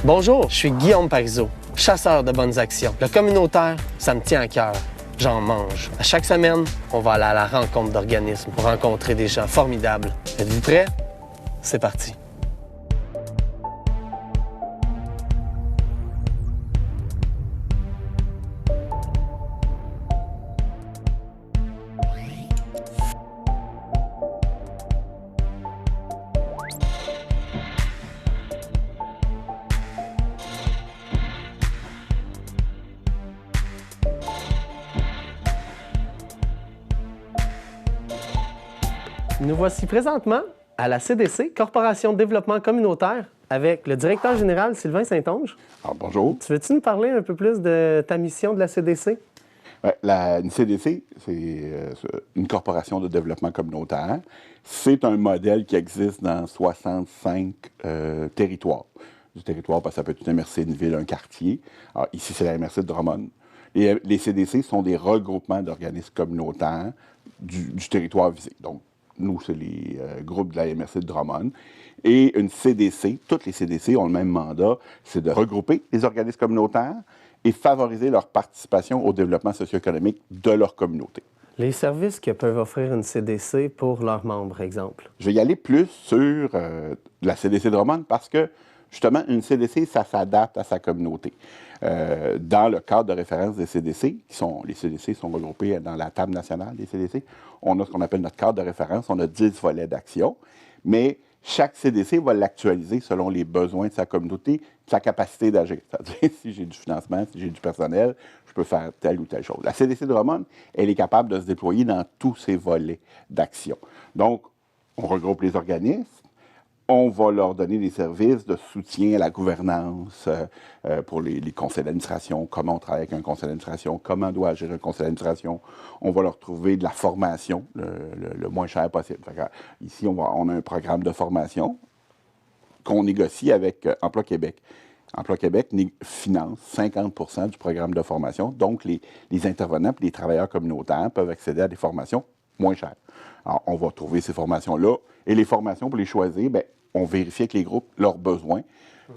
Bonjour, je suis Guillaume Parizeau, chasseur de bonnes actions. Le communautaire, ça me tient à cœur. J'en mange. À chaque semaine, on va aller à la rencontre d'organismes pour rencontrer des gens formidables. Êtes-vous prêts? C'est parti. Nous voici présentement à la CDC, Corporation de développement communautaire, avec le directeur général Sylvain Saint-Onge. Alors, bonjour. Tu veux-tu nous parler un peu plus de ta mission de la CDC? Une CDC, c'est une corporation de développement communautaire. C'est un modèle qui existe dans 65 territoires. Du territoire, parce que ça peut être une MRC, une ville, un quartier. Alors, ici, c'est la MRC de Drummond. Les CDC sont des regroupements d'organismes communautaires du territoire visé. Donc, nous, c'est les groupes de la MRC de Drummond. Et une CDC, toutes les CDC ont le même mandat, c'est de regrouper les organismes communautaires et favoriser leur participation au développement socio-économique de leur communauté. Les services que peuvent offrir une CDC pour leurs membres, exemple. Je vais y aller plus sur la CDC de Drummond parce que, justement, une CDC, ça s'adapte à sa communauté. Dans le cadre de référence des CDC, les CDC sont regroupés dans la table nationale des CDC, on a ce qu'on appelle notre cadre de référence, on a 10 volets d'action, mais chaque CDC va l'actualiser selon les besoins de sa communauté, sa capacité d'agir. C'est-à-dire, si j'ai du financement, si j'ai du personnel, je peux faire telle ou telle chose. La CDC de Drummond, elle est capable de se déployer dans tous ces volets d'action. Donc, on regroupe les organismes, on va leur donner des services de soutien à la gouvernance pour les conseils d'administration, comment on travaille avec un conseil d'administration, comment doit agir un conseil d'administration. On va leur trouver de la formation le moins cher possible. Ici, on a un programme de formation qu'on négocie avec Emploi Québec. Emploi Québec finance 50% du programme de formation. Donc, les intervenants et les travailleurs communautaires peuvent accéder à des formations moins chères. Alors, on va trouver ces formations-là. Et les formations, pour les choisir, bien, on vérifie avec les groupes leurs besoins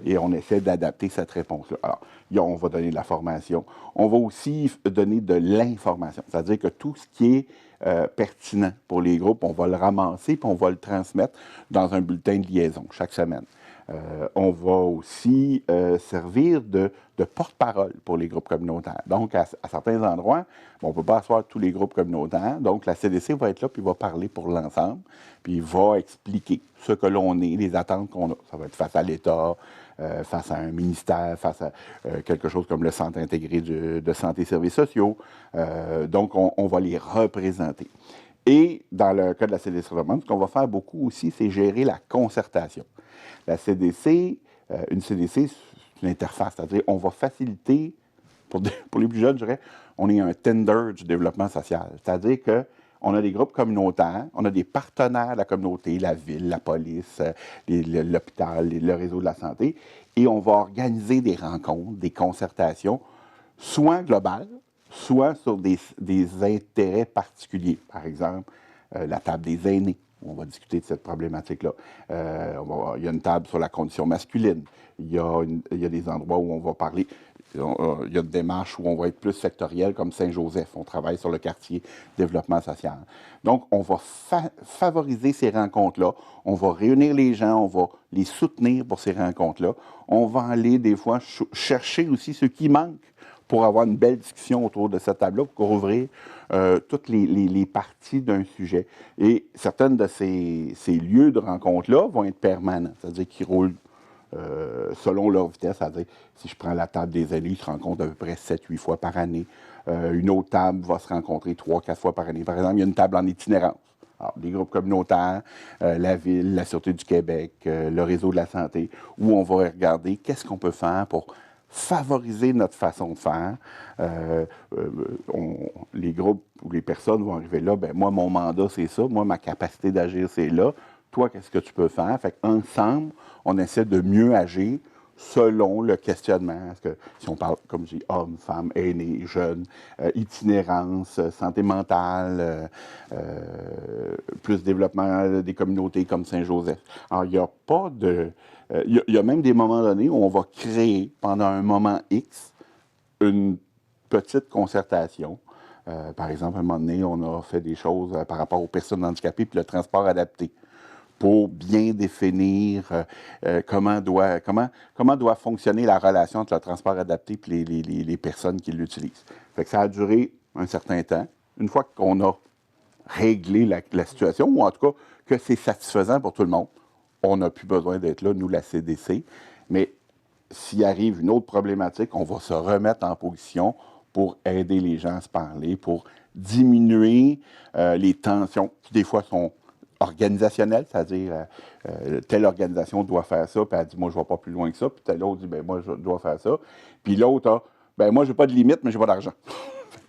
et on essaie d'adapter cette réponse-là. Alors, on va donner de la formation. On va aussi donner de l'information, c'est-à-dire que tout ce qui est pertinent pour les groupes, on va le ramasser puis on va le transmettre dans un bulletin de liaison chaque semaine. On va aussi servir de porte-parole pour les groupes communautaires. Donc, à certains endroits, on ne peut pas asseoir tous les groupes communautaires. Donc, la CDC va être là, puis va parler pour l'ensemble, puis il va expliquer ce que l'on est, les attentes qu'on a. Ça va être face à l'État, face à un ministère, face à quelque chose comme le Centre intégré de santé et services sociaux. Donc, on va les représenter. Et dans le cas de la CDC Drummond, ce qu'on va faire beaucoup aussi, c'est gérer la concertation. La CDC, une CDC, c'est une interface, c'est-à-dire on va faciliter, pour les plus jeunes, je dirais, on est un tender du développement social. C'est-à-dire qu'on a des groupes communautaires, on a des partenaires de la communauté, la ville, la police, l'hôpital, le réseau de la santé, et on va organiser des rencontres, des concertations, soit globales, soit sur des intérêts particuliers. Par exemple, la table des aînés. On va discuter de cette problématique-là. Il y a une table sur la condition masculine. Il y a des endroits où on va parler. Il y a une démarche où on va être plus sectoriel, comme Saint-Joseph. On travaille sur le quartier développement social. Donc, on va favoriser ces rencontres-là. On va réunir les gens, on va les soutenir pour ces rencontres-là. On va aller, des fois, chercher aussi ce qui manque pour avoir une belle discussion autour de cette table-là, pour couvrir toutes les parties d'un sujet. Et certaines de ces lieux de rencontre-là vont être permanents, c'est-à-dire qu'ils roulent selon leur vitesse. C'est-à-dire, si je prends la table des élus, ils se rencontrent à peu près 7-8 fois par année. Une autre table va se rencontrer 3-4 fois par année. Par exemple, il y a une table en itinérance. Alors, des groupes communautaires, la Ville, la Sûreté du Québec, le Réseau de la santé, où on va regarder qu'est-ce qu'on peut faire pour favoriser notre façon de faire. Les groupes ou les personnes vont arriver là, ben moi, mon mandat, c'est ça. Moi, ma capacité d'agir, c'est là. Toi, qu'est-ce que tu peux faire? Fait qu'ensemble, on essaie de mieux agir selon le questionnement. Est-ce que, si on parle, comme je dis, hommes, femmes, aînés, jeunes, itinérance, santé mentale, plus développement des communautés comme Saint-Joseph. Alors, il n'y a pas de... il y a même des moments donnés où on va créer, pendant un moment X, une petite concertation. Par exemple, à un moment donné, on a fait des choses par rapport aux personnes handicapées puis le transport adapté pour bien définir comment doit fonctionner la relation entre le transport adapté et les personnes qui l'utilisent. Fait que ça a duré un certain temps. Une fois qu'on a réglé la situation, ou en tout cas que c'est satisfaisant pour tout le monde, on n'a plus besoin d'être là, nous, la CDC. Mais s'il arrive une autre problématique, on va se remettre en position pour aider les gens à se parler, pour diminuer les tensions qui, des fois, sont organisationnelles, c'est-à-dire telle organisation doit faire ça, puis elle dit, moi, je ne vais pas plus loin que ça, puis telle autre dit, ben moi, je dois faire ça. Puis l'autre a, ben moi, je n'ai pas de limite, mais je n'ai pas d'argent.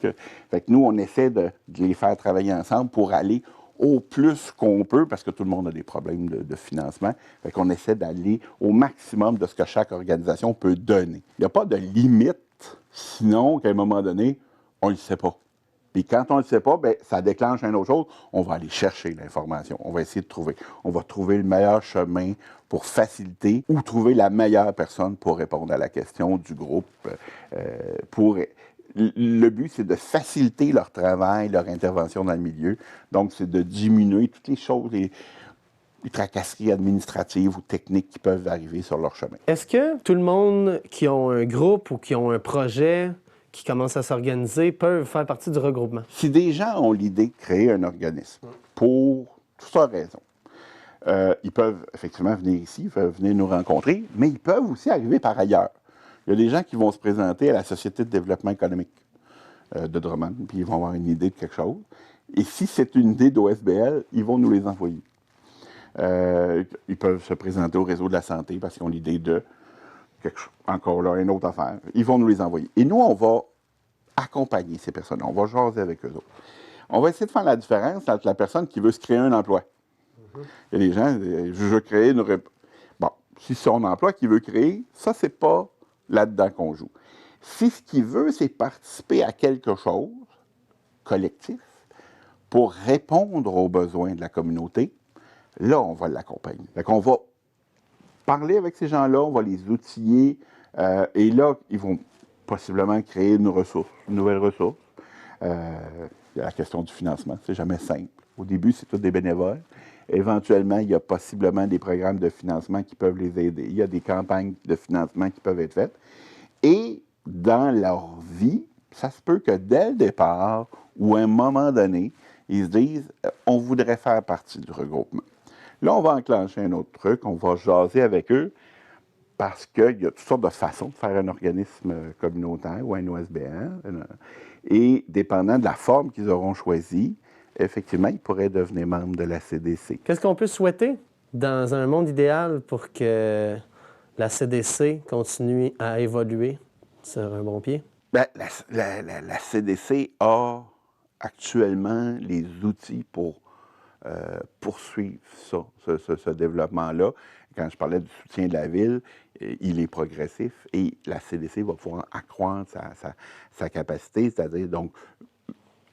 fait que nous, on essaie de les faire travailler ensemble pour aller au plus qu'on peut, parce que tout le monde a des problèmes de financement. Fait qu'on essaie d'aller au maximum de ce que chaque organisation peut donner. Il n'y a pas de limite, sinon qu'à un moment donné, on ne le sait pas. Puis quand on ne le sait pas, bien, ça déclenche une autre chose. On va aller chercher l'information. On va essayer de trouver. On va trouver le meilleur chemin pour faciliter ou trouver la meilleure personne pour répondre à la question du groupe. Le but, c'est de faciliter leur travail, leur intervention dans le milieu. Donc, c'est de diminuer toutes les choses, les tracasseries administratives ou techniques qui peuvent arriver sur leur chemin. Est-ce que tout le monde qui a un groupe ou qui ont un projet qui commence à s'organiser peuvent faire partie du regroupement? Si des gens ont l'idée de créer un organisme pour toutes sortes de raisons, ils peuvent effectivement venir ici, ils peuvent venir nous rencontrer, mais ils peuvent aussi arriver par ailleurs. Il y a des gens qui vont se présenter à la Société de développement économique de Drummond, puis ils vont avoir une idée de quelque chose. Et si c'est une idée d'OSBL, ils vont nous les envoyer. Ils peuvent se présenter au réseau de la santé parce qu'ils ont l'idée de encore là, une autre affaire. Ils vont nous les envoyer. Et nous, on va accompagner ces personnes. On va jaser avec eux autres. On va essayer de faire la différence entre la personne qui veut se créer un emploi. Il y a des gens, je veux créer une... Bon, si c'est son emploi qu'il veut créer, ça, c'est pas là-dedans qu'on joue. Si ce qu'il veut, c'est participer à quelque chose collectif pour répondre aux besoins de la communauté, là, on va l'accompagner. Fait qu'on va parler avec ces gens-là, on va les outiller, et là, ils vont possiblement créer une nouvelle ressource. Il y a la question du financement, c'est jamais simple. Au début, c'est tous des bénévoles. Éventuellement, il y a possiblement des programmes de financement qui peuvent les aider. Il y a des campagnes de financement qui peuvent être faites. Et dans leur vie, ça se peut que dès le départ ou à un moment donné, ils se disent « on voudrait faire partie du regroupement ». Là, on va enclencher un autre truc, on va jaser avec eux parce qu'il y a toutes sortes de façons de faire un organisme communautaire ou un OSBL. Et dépendant de la forme qu'ils auront choisie, effectivement, ils pourraient devenir membres de la CDC. Qu'est-ce qu'on peut souhaiter dans un monde idéal pour que la CDC continue à évoluer sur un bon pied? Bien, la CDC a actuellement les outils pour poursuivre ce développement-là. Quand je parlais du soutien de la ville, il est progressif et la CDC va pouvoir accroître sa capacité, c'est-à-dire donc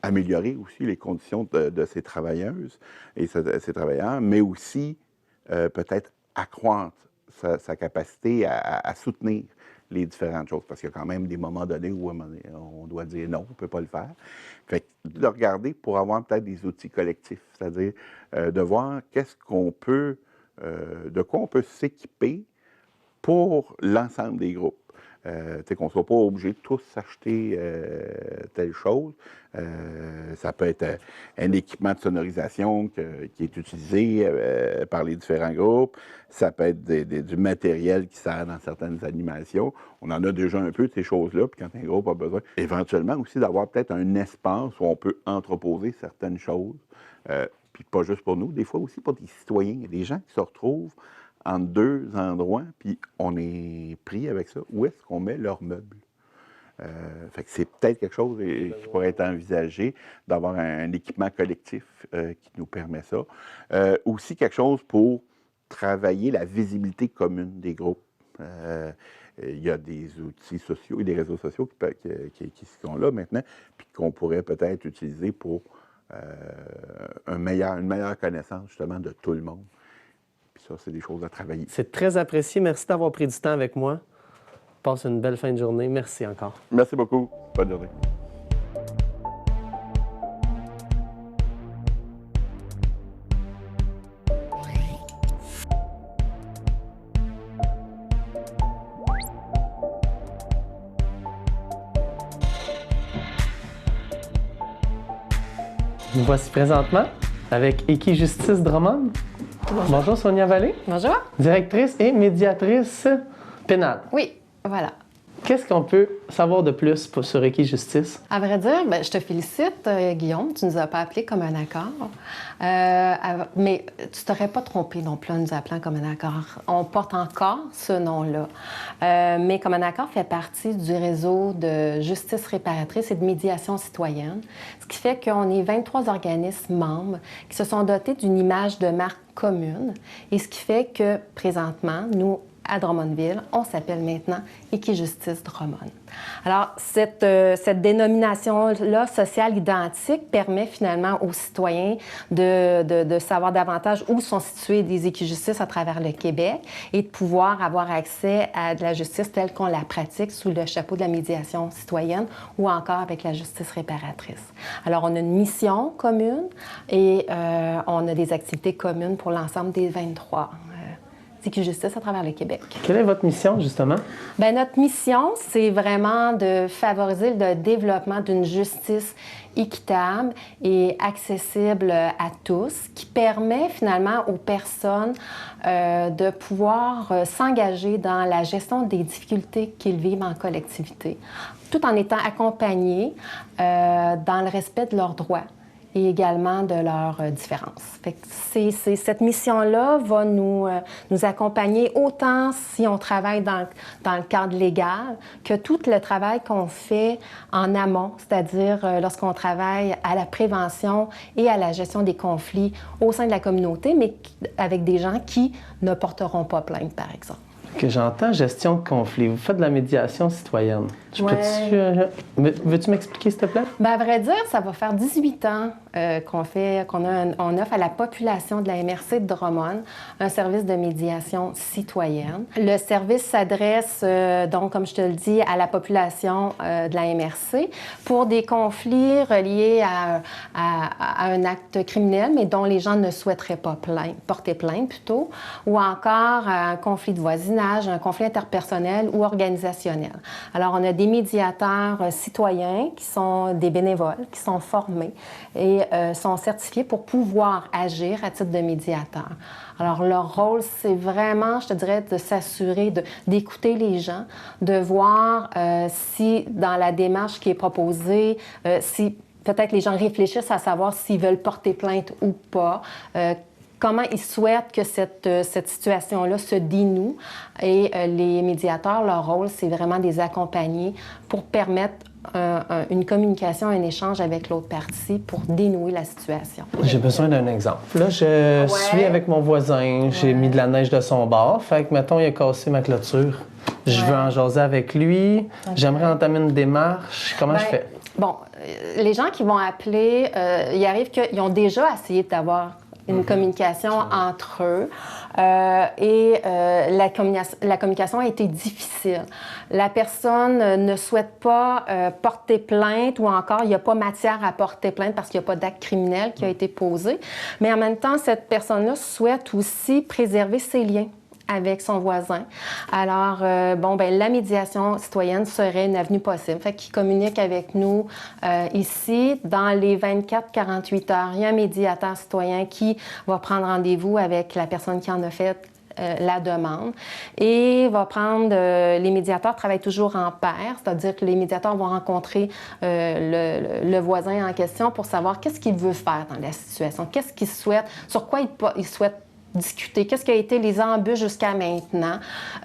améliorer aussi les conditions de ses travailleuses et ses travailleurs, mais aussi peut-être accroître sa capacité à soutenir les différentes choses. Parce qu'il y a quand même des moments donnés où on doit dire non, on ne peut pas le faire. Fait que de regarder pour avoir peut-être des outils collectifs, c'est-à-dire de voir qu'est-ce qu'on peut, de quoi on peut s'équiper pour l'ensemble des groupes. Qu'on ne soit pas obligé de tous s'acheter telle chose. Ça peut être un équipement de sonorisation qui est utilisé par les différents groupes. Ça peut être du matériel qui sert dans certaines animations. On en a déjà un peu de ces choses-là, puis quand un groupe a besoin, éventuellement aussi d'avoir peut-être un espace où on peut entreposer certaines choses. Puis pas juste pour nous, des fois aussi pour des citoyens. Il y a des gens qui se retrouvent en deux endroits, puis on est pris avec ça. Où est-ce qu'on met leurs meubles? Fait que c'est peut-être quelque chose qui pourrait être envisagé, d'avoir un équipement collectif qui nous permet ça. Aussi quelque chose pour travailler la visibilité commune des groupes. Il y a des outils sociaux et des réseaux sociaux qui sont là maintenant, puis qu'on pourrait peut-être utiliser pour une meilleure connaissance justement de tout le monde. Puis ça, c'est des choses à travailler. C'est très apprécié. Merci d'avoir pris du temps avec moi. Passe une belle fin de journée. Merci encore. Merci beaucoup. Bonne journée. Nous voici présentement avec Équijustice Drummond. Bonjour Sonia Vallée. Bonjour. Directrice et médiatrice pénale. Oui, voilà. Qu'est-ce qu'on peut savoir de plus sur Équijustice? À vrai dire, je te félicite, Guillaume. Tu ne nous as pas appelés comme un accord. Mais tu ne t'aurais pas trompé non plus en nous appelant comme un accord. On porte encore ce nom-là. Mais comme un accord fait partie du réseau de justice réparatrice et de médiation citoyenne, ce qui fait qu'on est 23 organismes membres qui se sont dotés d'une image de marque commune. Et ce qui fait que, présentement, nous, à Drummondville, on s'appelle maintenant Équijustice Drummond. Alors, cette dénomination-là sociale identique permet finalement aux citoyens de savoir davantage où sont situées des équijustices à travers le Québec et de pouvoir avoir accès à de la justice telle qu'on la pratique sous le chapeau de la médiation citoyenne ou encore avec la justice réparatrice. Alors, on a une mission commune et on a des activités communes pour l'ensemble des 23 Équijustice à travers le Québec. Quelle est votre mission, justement? Bien, notre mission, c'est vraiment de favoriser le développement d'une justice équitable et accessible à tous, qui permet finalement aux personnes de pouvoir s'engager dans la gestion des difficultés qu'ils vivent en collectivité, tout en étant accompagnés dans le respect de leurs droits et également de leurs différences. Fait que cette mission-là va nous accompagner autant si on travaille dans le cadre légal que tout le travail qu'on fait en amont, c'est-à-dire lorsqu'on travaille à la prévention et à la gestion des conflits au sein de la communauté, mais avec des gens qui ne porteront pas plainte, par exemple. Que j'entends gestion de conflit. Vous faites de la médiation citoyenne. Veux-tu m'expliquer, s'il te plaît? Bien, à vrai dire, ça va faire 18 ans qu'on offre à la population de la MRC de Drummond un service de médiation citoyenne. Le service s'adresse, donc, comme je te le dis, à la population de la MRC pour des conflits reliés à un acte criminel, mais dont les gens ne souhaiteraient pas porter plainte plutôt, ou encore un conflit de voisinage, un conflit interpersonnel ou organisationnel. Alors, on a des médiateurs citoyens qui sont des bénévoles, qui sont formés et sont certifiés pour pouvoir agir à titre de médiateur. Alors, leur rôle, c'est vraiment, je te dirais, de s'assurer d'écouter les gens, de voir si, dans la démarche qui est proposée, si peut-être les gens réfléchissent à savoir s'ils veulent porter plainte ou pas, comment ils souhaitent que cette situation-là se dénoue. Et les médiateurs, leur rôle, c'est vraiment de les accompagner pour permettre une communication, un échange avec l'autre partie pour dénouer la situation. J'ai besoin d'un exemple. Là, je suis avec mon voisin, j'ai mis de la neige de son bord, fait que, mettons, il a cassé ma clôture. Je veux en jaser avec lui, j'aimerais entamer une démarche. Comment je fais? Bon, les gens qui vont appeler, il arrive qu'ils ont déjà essayé d'avoir une communication entre eux et la communication a été difficile. La personne ne souhaite pas porter plainte ou encore il n'y a pas matière à porter plainte parce qu'il n'y a pas d'acte criminel qui a été posé. Mais en même temps, cette personne-là souhaite aussi préserver ses liens avec son voisin. Alors, la médiation citoyenne serait une avenue possible. Fait qu'ils communiquent avec nous ici. Dans les 24-48 heures, il y a un médiateur citoyen qui va prendre rendez-vous avec la personne qui en a fait la demande et va prendre... les médiateurs travaillent toujours en pair, c'est-à-dire que les médiateurs vont rencontrer le voisin en question pour savoir qu'est-ce qu'il veut faire dans la situation, qu'est-ce qu'il souhaite, sur quoi il souhaite discuter, qu'est-ce qui a été les embûches jusqu'à maintenant.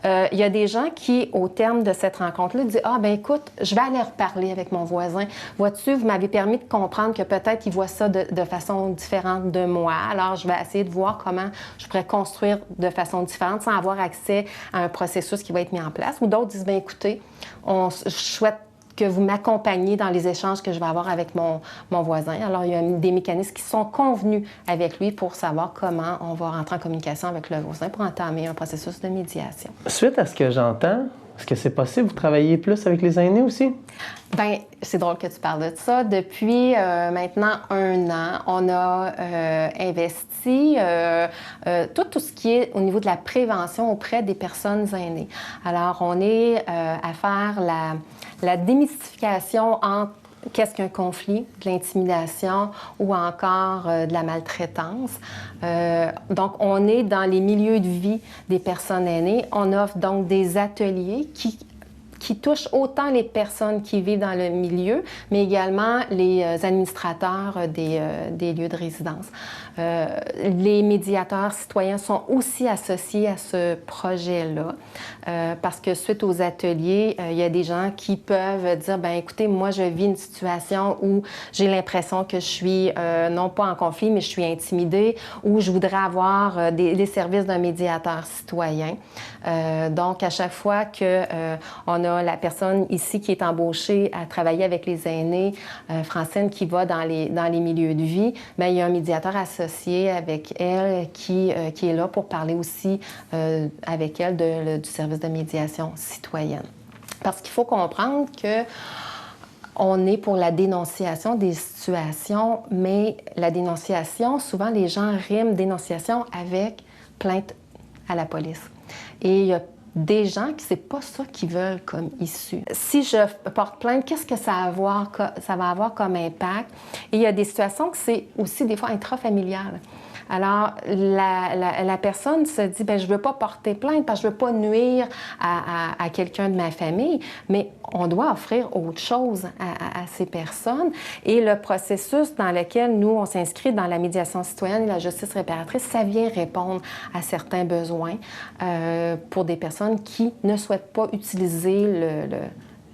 Il y a des gens qui, au terme de cette rencontre-là, disent « Ah, ben écoute, je vais aller reparler avec mon voisin. Vois-tu, vous m'avez permis de comprendre que peut-être il voit ça de façon différente de moi. Alors, je vais essayer de voir comment je pourrais construire de façon différente sans avoir accès à un processus qui va être mis en place. » Ou d'autres disent « Bien écoutez, je souhaite que vous m'accompagniez dans les échanges que je vais avoir avec mon voisin. » Alors, il y a des mécanismes qui sont convenus avec lui pour savoir comment on va rentrer en communication avec le voisin pour entamer un processus de médiation. Suite à ce que j'entends, est-ce que c'est possible vous travaillez plus avec les aînés aussi? Bien, c'est drôle que tu parles de ça. Depuis maintenant 1 an, on a investi tout ce qui est au niveau de la prévention auprès des personnes aînées. Alors, on est à faire la démystification entre qu'est-ce qu'un conflit, de l'intimidation ou encore de la maltraitance. Donc, on est dans les milieux de vie des personnes aînées. On offre donc des ateliers qui touchent autant les personnes qui vivent dans le milieu, mais également les administrateurs des lieux de résidence. Les médiateurs citoyens sont aussi associés à ce projet-là, parce que suite aux ateliers, il y a des gens qui peuvent dire, bien écoutez, moi je vis une situation où j'ai l'impression que je suis non pas en conflit, mais je suis intimidée, ou je voudrais avoir les services d'un médiateur citoyen. Donc, à chaque fois qu'on a la personne ici qui est embauchée à travailler avec les aînés, Francine, qui va dans les milieux de vie, bien, il y a un médiateur associé avec elle qui est là pour parler aussi avec elle du service de médiation citoyenne. Parce qu'il faut comprendre que on est pour la dénonciation des situations, mais la dénonciation, souvent les gens riment dénonciation avec plainte à la police. Et il y a des gens qui c'est pas ça qu'ils veulent comme issue. Si je porte plainte, qu'est-ce que ça va avoir comme impact? Et il y a des situations que c'est aussi des fois intrafamiliales. Alors, la personne se dit, bien, je ne veux pas porter plainte parce que je ne veux pas nuire à quelqu'un de ma famille, mais on doit offrir autre chose à ces personnes. Et le processus dans lequel nous, on s'inscrit dans la médiation citoyenne et la justice réparatrice, ça vient répondre à certains besoins pour des personnes qui ne souhaitent pas utiliser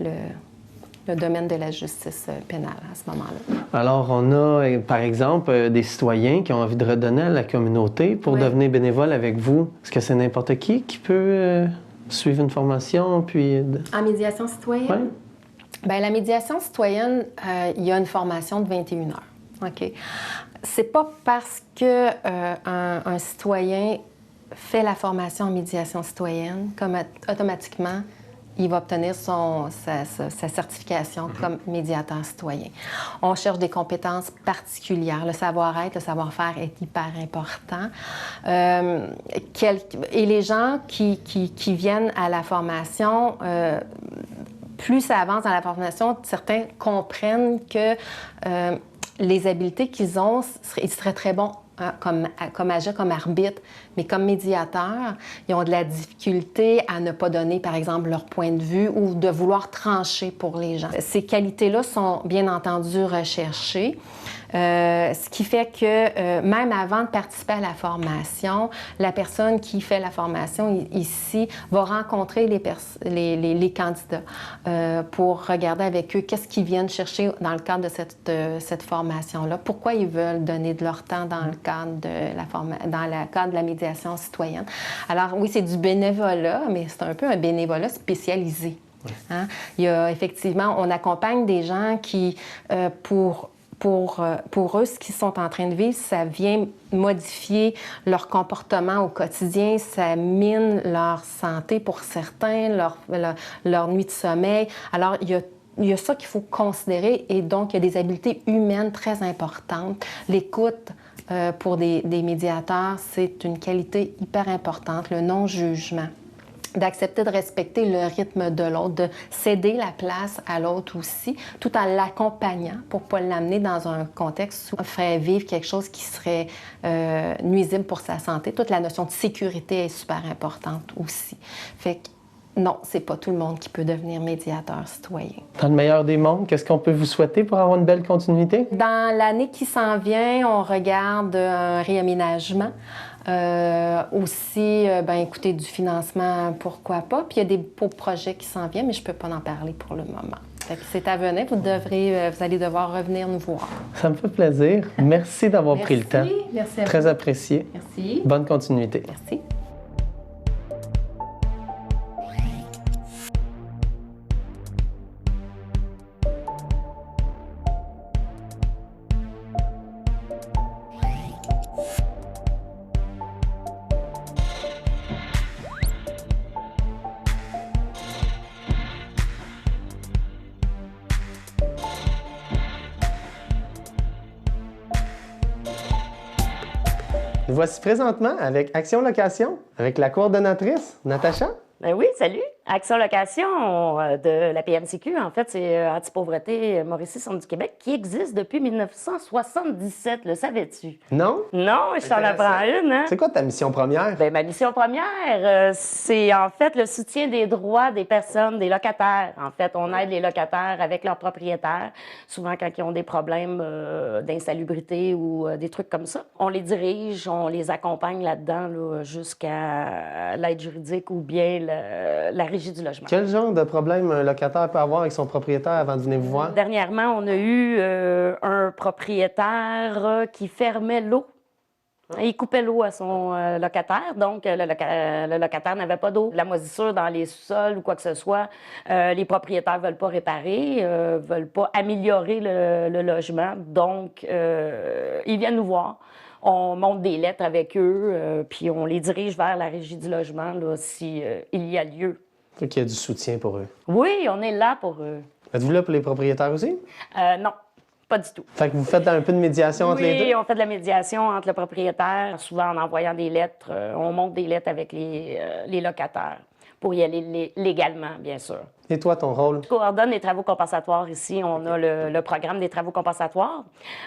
le domaine de la justice pénale à ce moment-là. Alors, on a, par exemple, des citoyens qui ont envie de redonner à la communauté pour devenir bénévole avec vous. Est-ce que c'est n'importe qui peut suivre une formation, puis... En médiation citoyenne? Oui. Bien, la médiation citoyenne, il y a une formation de 21 heures. OK? C'est pas parce que un citoyen fait la formation en médiation citoyenne comme automatiquement il va obtenir sa certification comme médiateur citoyen. On cherche des compétences particulières. Le savoir-être, le savoir-faire est hyper important. Et les gens qui viennent à la formation, plus ça avance dans la formation, certains comprennent que les habiletés qu'ils ont, ils seraient très bons comme agir comme arbitre, mais comme médiateur, ils ont de la difficulté à ne pas donner, par exemple, leur point de vue ou de vouloir trancher pour les gens. Ces qualités-là sont bien entendu recherchées, ce qui fait que même avant de participer à la formation, la personne qui fait la formation ici va rencontrer les candidats pour regarder avec eux qu'est-ce qu'ils viennent chercher dans le cadre de cette formation-là, pourquoi ils veulent donner de leur temps dans le cadre de la médiation citoyenne. Alors oui, c'est du bénévolat, mais c'est un peu un bénévolat spécialisé. Oui. Hein? Il y a effectivement, on accompagne des gens qui, pour eux, ce qu'ils sont en train de vivre, ça vient modifier leur comportement au quotidien, ça mine leur santé pour certains, leur nuit de sommeil. Alors, il y a ça qu'il faut considérer et donc il y a des habiletés humaines très importantes. L'écoute pour des médiateurs, c'est une qualité hyper importante, le non-jugement. D'accepter de respecter le rythme de l'autre, de céder la place à l'autre aussi, tout en l'accompagnant pour ne pas l'amener dans un contexte où il ferait vivre quelque chose qui serait nuisible pour sa santé. Toute la notion de sécurité est super importante aussi. Fait que non, c'est pas tout le monde qui peut devenir médiateur citoyen. Dans le meilleur des mondes, qu'est-ce qu'on peut vous souhaiter pour avoir une belle continuité? Dans l'année qui s'en vient, on regarde un réaménagement Aussi, écoutez, du financement, pourquoi pas. Puis il y a des beaux projets qui s'en viennent, mais je ne peux pas en parler pour le moment. Fait que c'est à venir. Vous allez devoir revenir nous voir. Ça me fait plaisir. Merci d'avoir pris le temps. Merci à vous. Très apprécié. Merci. Bonne continuité. Merci. Nous voici présentement avec Action Location, avec la coordonnatrice, Natacha. Ben oui, salut. Action Location de la PMCQ, en fait, c'est Antipauvreté Mauricie Centre du Québec qui existe depuis 1977, le savais-tu? Non? Non, je t'en apprends une, hein? C'est quoi ta mission première? Ben, ma mission première, c'est en fait le soutien des droits des personnes, des locataires. En fait, on aide les locataires avec leurs propriétaires, souvent quand ils ont des problèmes d'insalubrité ou des trucs comme ça. On les dirige, on les accompagne là-dedans là, jusqu'à l'aide juridique ou bien la régie du logement. Quel genre de problème un locataire peut avoir avec son propriétaire avant de venir vous voir? Dernièrement, on a eu un propriétaire qui fermait l'eau. Il coupait l'eau à son locataire, donc le locataire n'avait pas d'eau. La moisissure dans les sous-sols ou quoi que ce soit, les propriétaires ne veulent pas réparer, ne veulent pas améliorer le logement, donc ils viennent nous voir. On monte des lettres avec eux, puis on les dirige vers la régie du logement s'il y a lieu. Fait qu'il y a du soutien pour eux. Oui, on est là pour eux. Êtes-vous là pour les propriétaires aussi? Non, pas du tout. Fait que vous faites un peu de médiation entre les deux? Oui, on fait de la médiation entre le propriétaire, souvent en envoyant des lettres. On monte des lettres avec les locataires pour y aller légalement, bien sûr. Et toi, ton rôle? Je coordonne les travaux compensatoires ici. On a le programme des travaux compensatoires.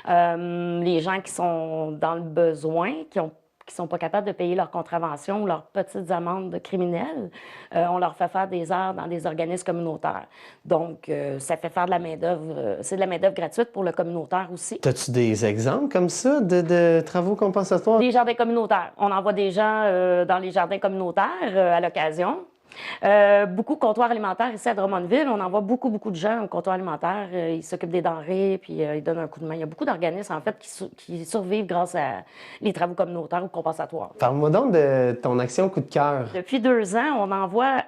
Les gens qui sont dans le besoin, qui sont pas capables de payer leurs contraventions ou leurs petites amendes criminelles, on leur fait faire des heures dans des organismes communautaires. Donc, ça fait faire de la main-d'œuvre. C'est de la main-d'œuvre gratuite pour le communautaire aussi. As-tu des exemples comme ça de travaux compensatoires? Des jardins communautaires. On envoie des gens dans les jardins communautaires à l'occasion. Beaucoup de comptoirs alimentaires ici à Drummondville. On envoie beaucoup de gens au comptoir alimentaire. Ils s'occupent des denrées, puis ils donnent un coup de main. Il y a beaucoup d'organismes, en fait, qui survivent grâce à les travaux communautaires ou compensatoires. Parle-moi donc de ton action coup de cœur. Depuis 2 ans, on envoie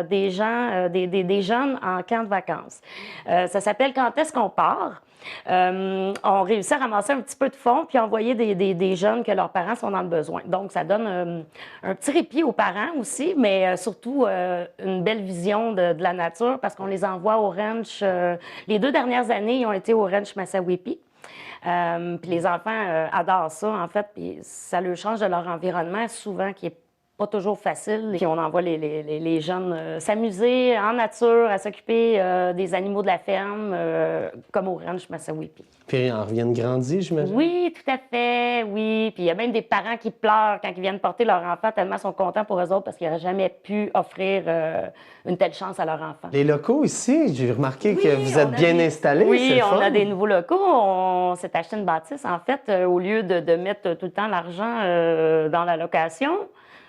des gens, des jeunes en camp de vacances. Ça s'appelle « Quand est-ce qu'on part ?» On réussit à ramasser un petit peu de fonds puis envoyer des jeunes que leurs parents sont dans le besoin. Donc, ça donne un petit répit aux parents aussi, mais surtout une belle vision de la nature parce qu'on les envoie au ranch. Les 2 dernières années, ils ont été au ranch Massawippi. Puis les enfants adorent ça, en fait, puis ça leur change de leur environnement, souvent qui est pas toujours facile. Puis on envoie les jeunes s'amuser en nature, à s'occuper des animaux de la ferme, comme au ranch Massawippi. Puis ils en reviennent grandis, j'imagine? Oui, tout à fait, oui. Puis il y a même des parents qui pleurent quand ils viennent porter leur enfant, tellement ils sont contents pour eux autres parce qu'ils n'auraient jamais pu offrir une telle chance à leur enfant. Les locaux ici, j'ai remarqué que vous êtes bien installés. Oui, c'est on fun. a des nouveaux locaux. On s'est acheté une bâtisse, en fait, au lieu de mettre tout le temps l'argent dans la location.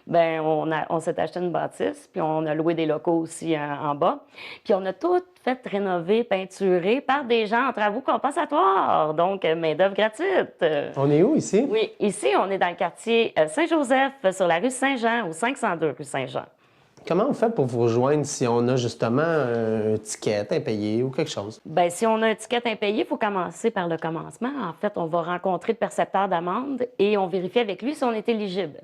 Bien, on s'est acheté une bâtisse, puis on a loué des locaux aussi en bas. Puis on a tout fait rénover, peinturer par des gens en travaux compensatoires, donc main-d'œuvre gratuite. On est où ici? Oui, ici, on est dans le quartier Saint-Joseph, sur la rue Saint-Jean, au 502 rue Saint-Jean. Comment on fait pour vous rejoindre si on a justement un ticket impayé ou quelque chose? Bien, si on a un ticket impayé, il faut commencer par le commencement. En fait, on va rencontrer le percepteur d'amende et on vérifie avec lui si on est éligible.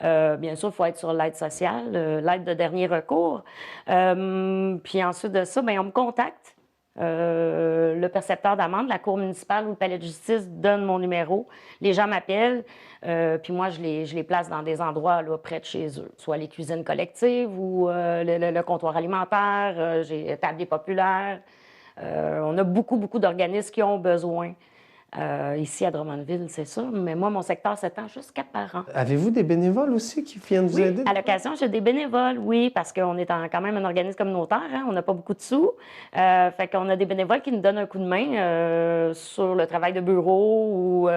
Bien sûr, il faut être sur l'aide sociale, l'aide de dernier recours. Puis ensuite de ça, bien, on me contacte. Le percepteur d'amende, la cour municipale ou le palais de justice donne mon numéro. Les gens m'appellent, puis moi, je les place dans des endroits là, près de chez eux, soit les cuisines collectives ou le comptoir alimentaire, j'ai tablier populaire. On a beaucoup d'organismes qui ont besoin. Ici à Drummondville, c'est sûr, mais moi, mon secteur s'étend jusqu'à Parent. Avez-vous des bénévoles aussi qui viennent vous aider? À l'occasion, j'ai des bénévoles, oui, parce qu'on est quand même un organisme communautaire, hein, on n'a pas beaucoup de sous. Fait qu'on a des bénévoles qui nous donnent un coup de main sur le travail de bureau ou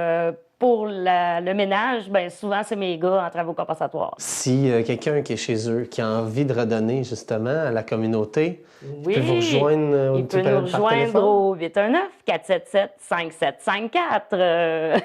pour le ménage, bien souvent, c'est mes gars en travaux compensatoires. Si quelqu'un qui est chez eux, qui a envie de redonner justement à la communauté, Oui, il peut vous rejoindre il peut nous par rejoindre téléphone? au 819-477-5754.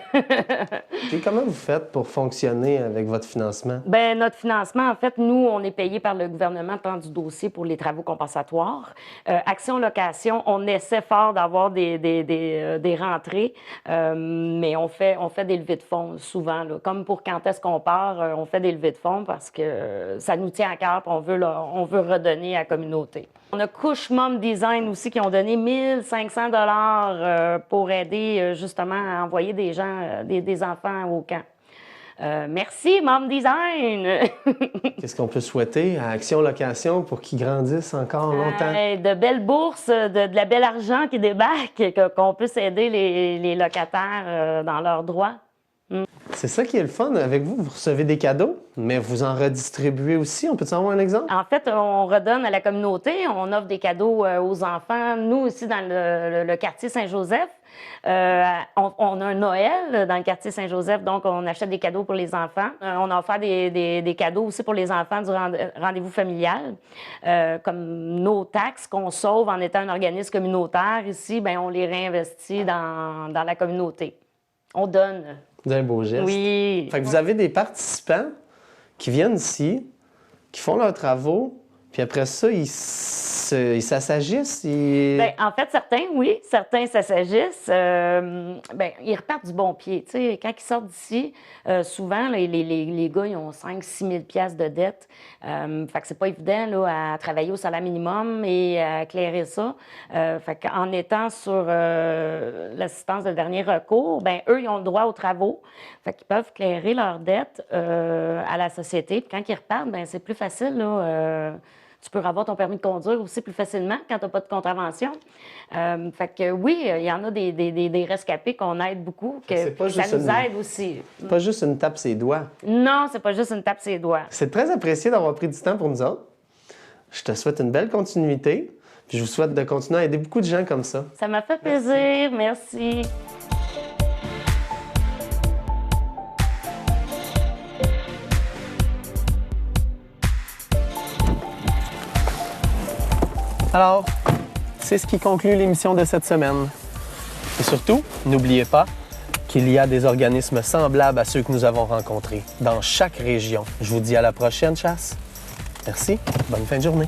Puis comment vous faites pour fonctionner avec votre financement? Bien, notre financement, en fait, nous, on est payé par le gouvernement tant du dossier pour les travaux compensatoires. Action Location, on essaie fort d'avoir des rentrées, mais on fait des levées de fonds souvent. Là. Comme pour quand est-ce qu'on part, on fait des levées de fonds parce que ça nous tient à cœur et on veut redonner à la communauté. On a Couche Mom Design aussi qui ont donné 1500 $ pour aider justement à envoyer des gens, des enfants au camp. Merci, Mom Design! Qu'est-ce qu'on peut souhaiter à Action Location pour qu'ils grandissent encore longtemps? De belles bourses, de la belle argent qui débarque, qu'on puisse aider les locataires dans leurs droits. C'est ça qui est le fun avec vous. Vous recevez des cadeaux, mais vous en redistribuez aussi. On peut en avoir un exemple? En fait, on redonne à la communauté. On offre des cadeaux aux enfants. Nous aussi, dans le quartier Saint-Joseph, on a un Noël dans le quartier Saint-Joseph, donc on achète des cadeaux pour les enfants. On a offert des cadeaux aussi pour les enfants du rendez-vous familial. Comme nos taxes qu'on sauve en étant un organisme communautaire, ici, bien, on les réinvestit dans la communauté. On donne. C'est un beau geste. Oui. Fait que vous avez des participants qui viennent ici, qui font leurs travaux, puis après ça, ils s'assagissent. Bien, en fait, certains s'assagissent. Bien, ils repartent du bon pied. Tu sais, quand ils sortent d'ici, souvent, là, les gars, ils ont 5 000 – 6 000 $ de dette. Fait que c'est pas évident là, à travailler au salaire minimum et à éclairer ça. Fait qu'en étant sur l'assistance de dernier recours, bien, eux, ils ont le droit aux travaux. Fait qu'ils peuvent éclairer leur dette à la société. Puis quand ils repartent, bien, c'est plus facile, là. Tu peux avoir ton permis de conduire aussi plus facilement quand tu n'as pas de contravention. Fait que oui, il y en a des rescapés qu'on aide beaucoup, que ça nous aide aussi. C'est pas juste une tape ses doigts. Non, c'est pas juste une tape ses doigts. C'est très apprécié d'avoir pris du temps pour nous autres. Je te souhaite une belle continuité, puis je vous souhaite de continuer à aider beaucoup de gens comme ça. Ça m'a fait plaisir. Merci. Alors, c'est ce qui conclut l'émission de cette semaine. Et surtout, n'oubliez pas qu'il y a des organismes semblables à ceux que nous avons rencontrés dans chaque région. Je vous dis à la prochaine chasse. Merci, bonne fin de journée.